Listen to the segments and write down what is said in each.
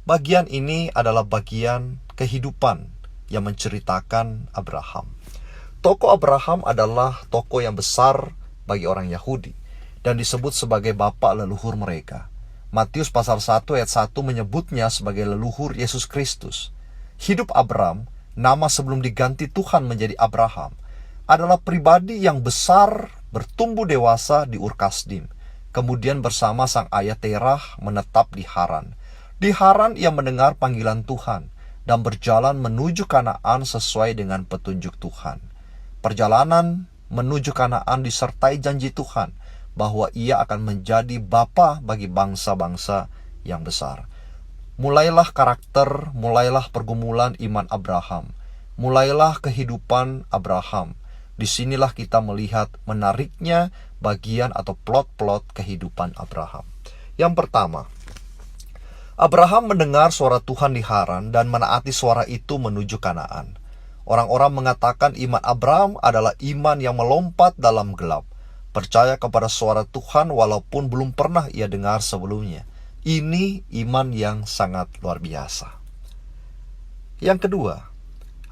Bagian ini adalah bagian kehidupan yang menceritakan Abraham. Tokoh Abraham adalah tokoh yang besar bagi orang Yahudi dan disebut sebagai bapak leluhur mereka. Matius pasal 1 ayat 1 menyebutnya sebagai leluhur Yesus Kristus. Hidup Abram, nama sebelum diganti Tuhan menjadi Abraham, adalah pribadi yang besar, bertumbuh dewasa di Ur Kasdim. Kemudian bersama sang ayah Terah menetap di Haran. Di Haran ia mendengar panggilan Tuhan dan berjalan menuju Kanaan sesuai dengan petunjuk Tuhan. Perjalanan menuju Kanaan disertai janji Tuhan bahwa ia akan menjadi bapa bagi bangsa-bangsa yang besar. Mulailah karakter, mulailah pergumulan iman Abraham, mulailah kehidupan Abraham. Disinilah kita melihat menariknya bagian atau plot-plot kehidupan Abraham. Yang pertama, Abraham mendengar suara Tuhan di Haran dan menaati suara itu menuju Kanaan. Orang-orang mengatakan iman Abraham adalah iman yang melompat dalam gelap, percaya kepada suara Tuhan walaupun belum pernah ia dengar sebelumnya. Ini iman yang sangat luar biasa. Yang kedua,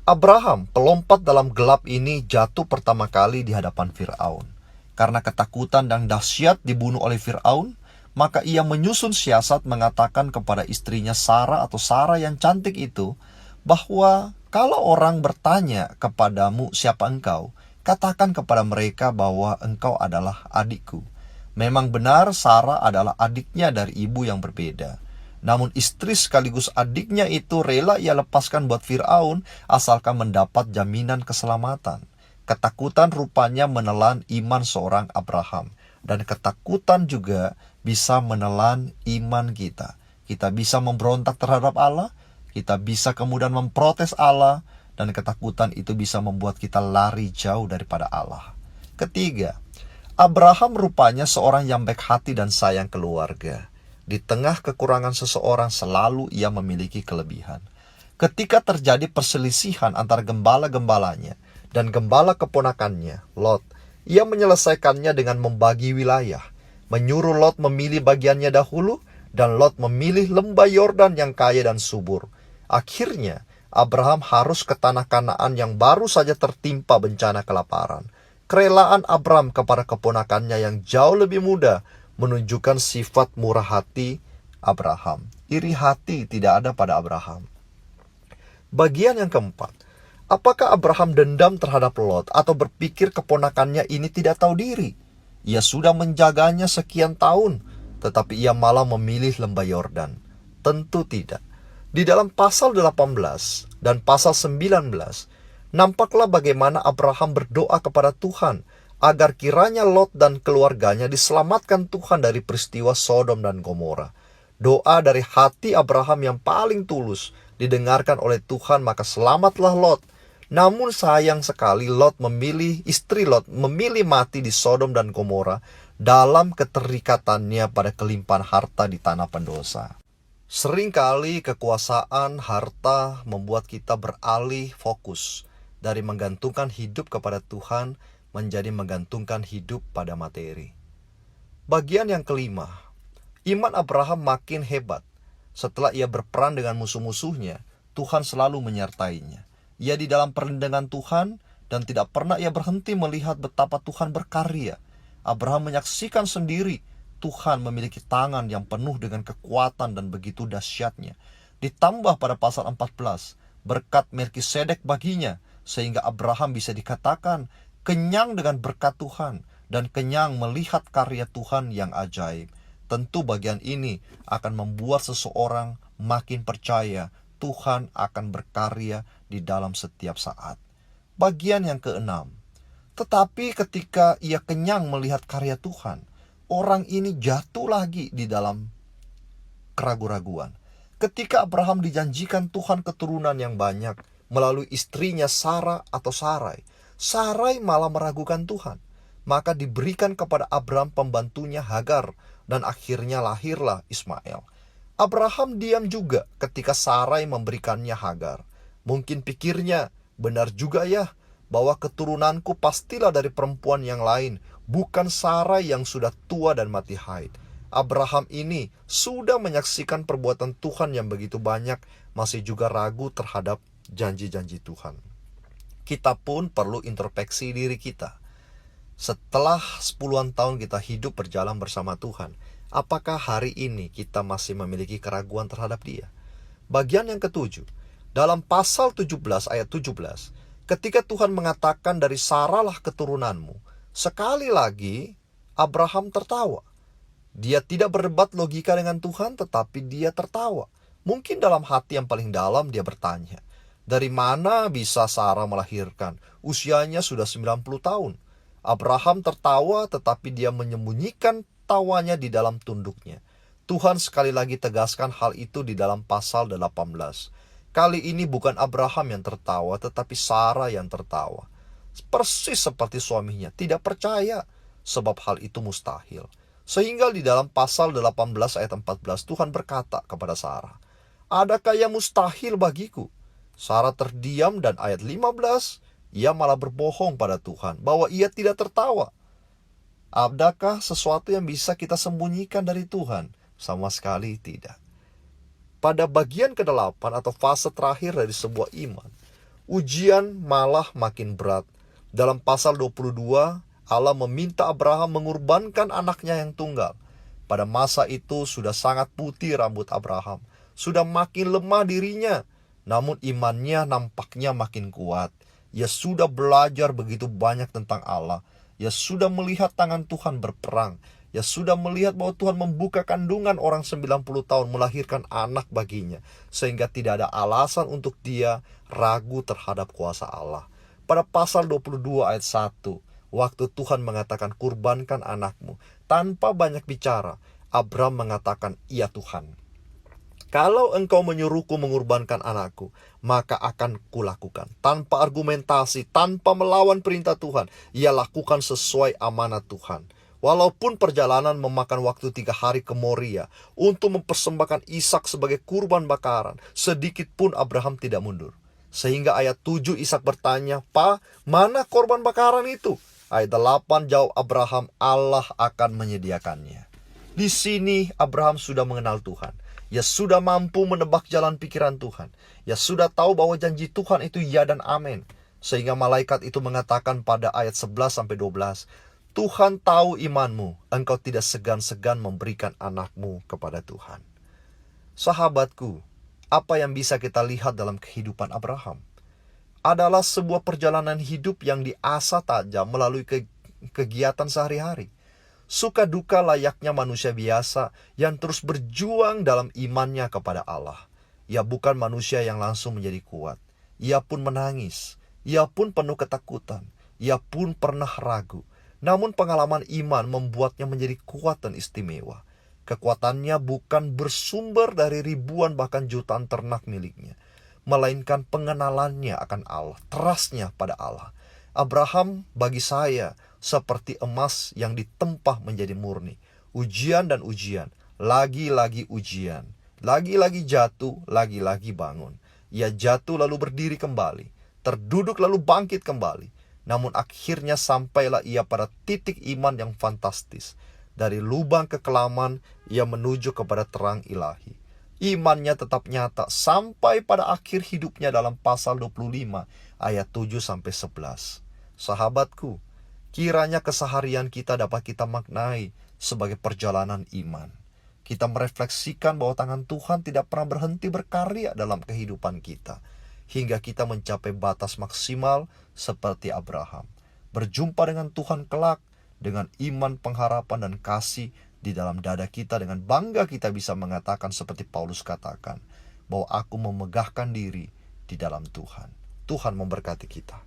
Abraham pelompat dalam gelap ini jatuh pertama kali di hadapan Firaun. Karena ketakutan dan dahsyat dibunuh oleh Firaun, maka ia menyusun siasat mengatakan kepada istrinya Sarah atau Sarah yang cantik itu, bahwa kalau orang bertanya kepadamu siapa engkau, katakan kepada mereka bahwa engkau adalah adikku. Memang benar Sarah adalah adiknya dari ibu yang berbeda. Namun istri sekaligus adiknya itu rela ia lepaskan buat Firaun asalkan mendapat jaminan keselamatan. Ketakutan rupanya menelan iman seorang Abraham. Dan ketakutan juga bisa menelan iman kita. Kita bisa memberontak terhadap Allah, kita bisa kemudian memprotes Allah, dan ketakutan itu bisa membuat kita lari jauh daripada Allah. Ketiga, Abraham rupanya seorang yang baik hati dan sayang keluarga. Di tengah kekurangan seseorang selalu ia memiliki kelebihan. Ketika terjadi perselisihan antara gembala-gembalanya dan gembala keponakannya, Lot, ia menyelesaikannya dengan membagi wilayah, menyuruh Lot memilih bagiannya dahulu, dan Lot memilih lembah Yordan yang kaya dan subur. Akhirnya, Abraham harus ke tanah Kanaan yang baru saja tertimpa bencana kelaparan. Kerelaan Abraham kepada keponakannya yang jauh lebih muda menunjukkan sifat murah hati Abraham. Iri hati tidak ada pada Abraham. Bagian yang keempat, apakah Abraham dendam terhadap Lot atau berpikir keponakannya ini tidak tahu diri? Ia sudah menjaganya sekian tahun, tetapi ia malah memilih lembah Yordan. Tentu tidak. Di dalam pasal 18 dan pasal 19, nampaklah bagaimana Abraham berdoa kepada Tuhan agar kiranya Lot dan keluarganya diselamatkan Tuhan dari peristiwa Sodom dan Gomora. Doa dari hati Abraham yang paling tulus didengarkan oleh Tuhan, maka selamatlah Lot. Namun sayang sekali istri Lot memilih mati di Sodom dan Gomora dalam keterikatannya pada kelimpahan harta di tanah pendosa. Seringkali kekuasaan harta membuat kita beralih fokus dari menggantungkan hidup kepada Tuhan menjadi menggantungkan hidup pada materi. Bagian yang kelima, iman Abraham makin hebat. Setelah ia berperang dengan musuh-musuhnya, Tuhan selalu menyertainya. Ia di dalam perlindungan Tuhan dan tidak pernah ia berhenti melihat betapa Tuhan berkarya. Abraham menyaksikan sendiri Tuhan memiliki tangan yang penuh dengan kekuatan dan begitu dahsyatnya. Ditambah pada pasal 14, berkat Melkisedek baginya, sehingga Abraham bisa dikatakan kenyang dengan berkat Tuhan dan kenyang melihat karya Tuhan yang ajaib. Tentu bagian ini akan membuat seseorang makin percaya Tuhan akan berkarya di dalam setiap saat. Bagian yang keenam, tetapi ketika ia kenyang melihat karya Tuhan, orang ini jatuh lagi di dalam keraguan-raguan. Ketika Abraham dijanjikan Tuhan keturunan yang banyak melalui istrinya Sarah atau Sarai, Sarai malah meragukan Tuhan. Maka diberikan kepada Abraham pembantunya Hagar, dan akhirnya lahirlah Ismail. Abraham diam juga ketika Sarai memberikannya Hagar. Mungkin pikirnya, benar juga ya, bahwa keturunanku pastilah dari perempuan yang lain, bukan Sarai yang sudah tua dan mati haid. Abraham ini sudah menyaksikan perbuatan Tuhan yang begitu banyak, masih juga ragu terhadap janji-janji Tuhan. Kita pun perlu introspeksi diri kita. Setelah 10-an tahun kita hidup berjalan bersama Tuhan, apakah hari ini kita masih memiliki keraguan terhadap Dia? Bagian yang ketujuh, dalam pasal 17 ayat 17, ketika Tuhan mengatakan dari Sarah lah keturunanmu, sekali lagi Abraham tertawa. Dia tidak berdebat logika dengan Tuhan, tetapi dia tertawa. Mungkin dalam hati yang paling dalam dia bertanya, dari mana bisa Sarah melahirkan? Usianya sudah 90 tahun. Abraham tertawa, tetapi dia menyembunyikan tawanya di dalam tunduknya. Tuhan sekali lagi tegaskan hal itu di dalam pasal 18. Kali ini bukan Abraham yang tertawa, tetapi Sarah yang tertawa. Persis seperti suaminya, tidak percaya, sebab hal itu mustahil. Sehingga di dalam pasal 18 ayat 14 Tuhan berkata kepada Sarah, adakah yang mustahil bagiku? Sarah terdiam dan ayat 15, ia malah berbohong pada Tuhan bahwa ia tidak tertawa. Adakah sesuatu yang bisa kita sembunyikan dari Tuhan? Sama sekali tidak. Pada bagian ke-8 atau fase terakhir dari sebuah iman, ujian malah makin berat. Dalam pasal 22, Allah meminta Abraham mengorbankan anaknya yang tunggal. Pada masa itu sudah sangat putih rambut Abraham, sudah makin lemah dirinya, namun imannya nampaknya makin kuat. Ia sudah belajar begitu banyak tentang Allah. Ia sudah melihat tangan Tuhan berperang. Ia sudah melihat bahwa Tuhan membuka kandungan orang 90 tahun melahirkan anak baginya, sehingga tidak ada alasan untuk dia ragu terhadap kuasa Allah. Pada pasal 22 ayat 1, waktu Tuhan mengatakan kurbankan anakmu, tanpa banyak bicara, Abram mengatakan, iya Tuhan. Kalau engkau menyuruhku mengorbankan anakku, maka akan kulakukan. Tanpa argumentasi, tanpa melawan perintah Tuhan, ia lakukan sesuai amanat Tuhan. Walaupun perjalanan memakan waktu 3 hari ke Moria untuk mempersembahkan Ishak sebagai kurban bakaran, sedikit pun Abraham tidak mundur. Sehingga ayat 7 Ishak bertanya, "Pa, mana korban bakaran itu?" Ayat 8 jawab Abraham, Allah akan menyediakannya. Di sini Abraham sudah mengenal Tuhan. Ia sudah mampu menebak jalan pikiran Tuhan. Ia sudah tahu bahwa janji Tuhan itu ya dan amin. Sehingga malaikat itu mengatakan pada ayat 11-12, Tuhan tahu imanmu, engkau tidak segan-segan memberikan anakmu kepada Tuhan. Sahabatku, apa yang bisa kita lihat dalam kehidupan Abraham? Adalah sebuah perjalanan hidup yang diasah tajam melalui kegiatan sehari-hari. Suka duka layaknya manusia biasa yang terus berjuang dalam imannya kepada Allah. Ia bukan manusia yang langsung menjadi kuat. Ia pun menangis. Ia pun penuh ketakutan. Ia pun pernah ragu. Namun pengalaman iman membuatnya menjadi kuat dan istimewa. Kekuatannya bukan bersumber dari ribuan bahkan jutaan ternak miliknya, melainkan pengenalannya akan Allah, trustnya pada Allah. Abraham bagi saya seperti emas yang ditempah menjadi murni. Ujian dan ujian, lagi-lagi ujian. Lagi-lagi jatuh, lagi-lagi bangun. Ia jatuh lalu berdiri kembali, terduduk lalu bangkit kembali. Namun akhirnya sampailah ia pada titik iman yang fantastis. Dari lubang kekelaman, ia menuju kepada terang ilahi. Imannya tetap nyata sampai pada akhir hidupnya dalam pasal 25 ayat 7-11. Sahabatku, kiranya keseharian kita dapat kita maknai sebagai perjalanan iman. Kita merefleksikan bahwa tangan Tuhan tidak pernah berhenti berkarya dalam kehidupan kita, hingga kita mencapai batas maksimal seperti Abraham. Berjumpa dengan Tuhan kelak dengan iman, pengharapan, dan kasih di dalam dada kita. Dengan bangga kita bisa mengatakan seperti Paulus katakan, bahwa aku memegahkan diri di dalam Tuhan. Tuhan memberkati kita.